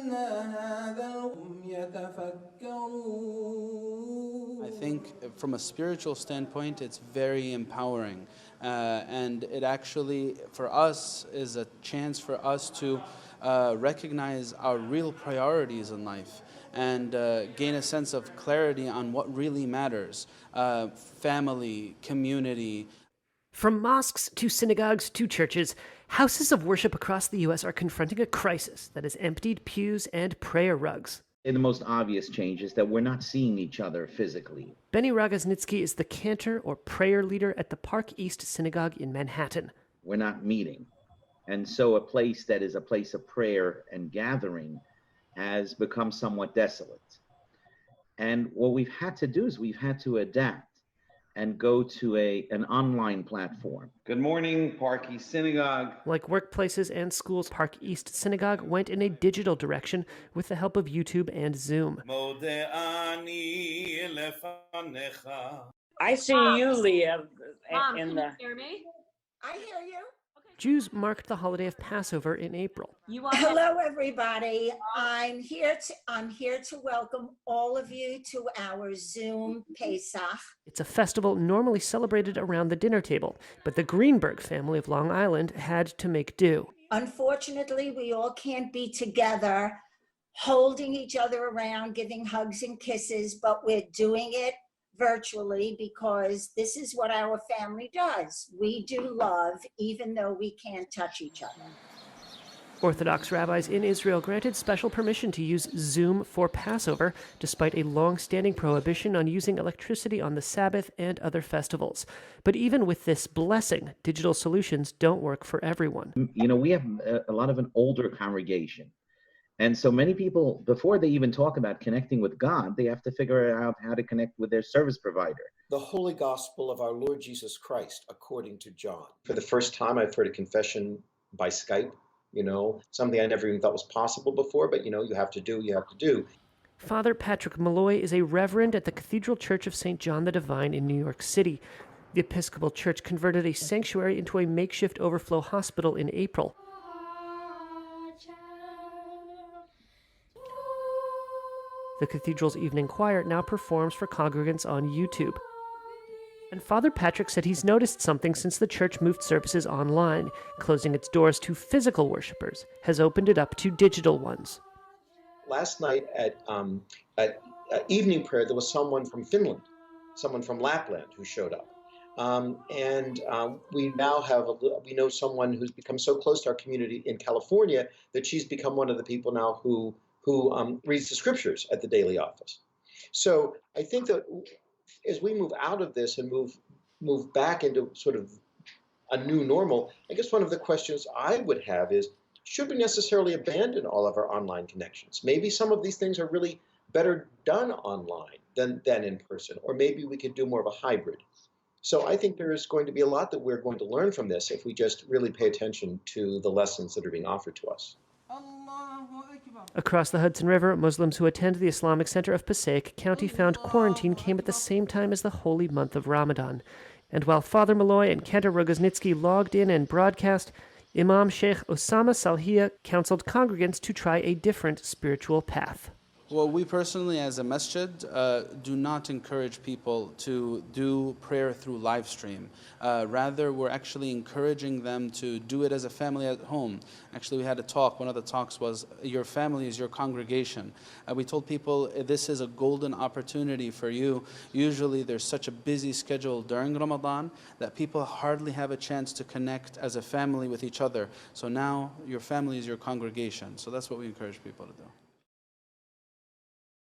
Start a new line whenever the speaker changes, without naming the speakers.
I think from a spiritual standpoint, it's very empowering. And it actually, for us, is a chance for us to recognize our real priorities in life and gain a sense of clarity on what really matters. Family, community.
From mosques to synagogues to churches, houses of worship across the U.S. are confronting a crisis that has emptied pews and prayer rugs.
And the most obvious change is that we're not seeing each other physically.
Benny Rogozhnitsky is the cantor or prayer leader at the Park East Synagogue in Manhattan.
We're not meeting. And so a place that is a place of prayer and gathering has become somewhat desolate. And what we've had to do is we've had to adapt and go to an online platform.
Good morning, Park East Synagogue.
Like workplaces and schools, Park East Synagogue went in a digital direction with the help of YouTube and Zoom.
I see you, Leah,
Mom,
in
can
the...
you hear me?
I hear you.
Jews marked the holiday of Passover in April.
Hello, everybody. I'm here to welcome all of you to our Zoom Pesach.
It's a festival normally celebrated around the dinner table, but the Greenberg family of Long Island had to make do.
Unfortunately, we all can't be together, holding each other around, giving hugs and kisses, but we're doing it virtually because this is what our family does. We do love, even though we can't touch each other.
Orthodox rabbis in Israel granted special permission to use Zoom for Passover, despite a long-standing prohibition on using electricity on the Sabbath and other festivals. But even with this blessing, digital solutions don't work for everyone.
You know, we have a lot of an older congregation. And so many people, before they even talk about connecting with God, they have to figure out how to connect with their service provider.
The Holy Gospel of our Lord Jesus Christ, according to John.
For the first time, I've heard a confession by Skype, something I never even thought was possible before, but, you have to do.
Father Patrick Malloy is a reverend at the Cathedral Church of St. John the Divine in New York City. The Episcopal Church converted a sanctuary into a makeshift overflow hospital in April. The cathedral's evening choir now performs for congregants on YouTube. And Father Patrick said he's noticed something since the church moved services online. Closing its doors to physical worshipers has opened it up to digital ones.
Last night at evening prayer, there was someone from Finland, someone from Lapland who showed up. We now we know someone who's become so close to our community in California that she's become one of the people now who reads the scriptures at the daily office. So I think that as we move out of this and move back into sort of a new normal, I guess one of the questions I would have is, should we necessarily abandon all of our online connections? Maybe some of these things are really better done online than in person, or maybe we could do more of a hybrid. So I think there is going to be a lot that we're going to learn from this if we just really pay attention to the lessons that are being offered to us.
Across the Hudson River, Muslims who attend the Islamic Center of Passaic County found quarantine came at the same time as the holy month of Ramadan. And while Father Malloy and Cantor Rogozhnitsky logged in and broadcast, Imam Sheikh Osama Salhiya counseled congregants to try a different spiritual path.
Well, we personally, as a masjid, do not encourage people to do prayer through live stream. Rather, we're actually encouraging them to do it as a family at home. Actually, we had a talk. One of the talks was, your family is your congregation. We told people this is a golden opportunity for you. Usually, there's such a busy schedule during Ramadan that people hardly have a chance to connect as a family with each other. So now, your family is your congregation. So that's what we encourage people to do.